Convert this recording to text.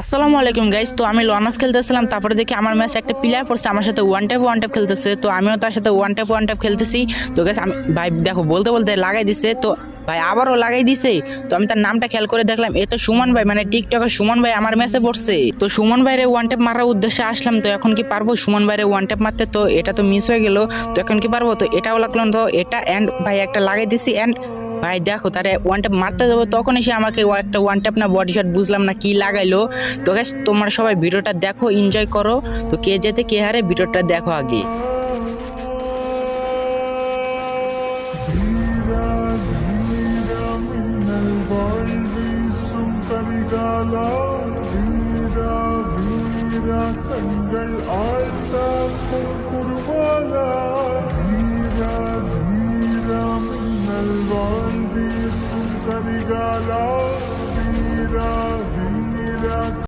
আসসালামু আলাইকুম গাইস। তো আমি লন অফ খেলতেছিলাম, তারপরে দেখি আমার ম্যাচে একটা প্লেয়ার পড়ছে আমার সাথে ওয়ান ট্যাপ খেলতেছে। তো আমিও তার সাথে ওয়ান ট্যাপ খেলতেছি। তো গাইস আমি ভাই দেখো বলতে বলতে লাগাই দিছে, তো ভাই আবারও লাগাই দিছে। তো আমি তার নামটা খেয়াল করে দেখলাম এ তো সুমন ভাই, মানে টিকটকের সুমন ভাই আমার ম্যাচে পড়ছে। তো সুমন ভাইরে ওয়ান ট্যাপ মারার উদ্দেশ্যে আসলাম। তো এখন কি পারবো সুমন ভাইরে ওয়ান ট্যাপ মারতে? তো এটা তো মিস হয়ে গেল। তো এখন কি পারবো? তো এটাও লাগলো, তো এটা এন্ড ভাই একটা লাগাই দিছি এন্ড ভাই দেখো তারে ওয়ান ট্যাপ মারতে যাবো তখন এসে আমাকে একটা ওয়ান ট্যাপ না বডি শট বুঝলাম না কি লাগাইলো। তো গাইস তোমরা সবাই ভিডিওটা দেখো, এনজয় করো। তো কে যেতে কে হারে ভিডিওটা দেখো আগে। கண்கள் ஆழ்த்த குருவாலா வீரா வீரா மின்னல் வாழ்வி சுந்தரிகாலா வீரா வீரா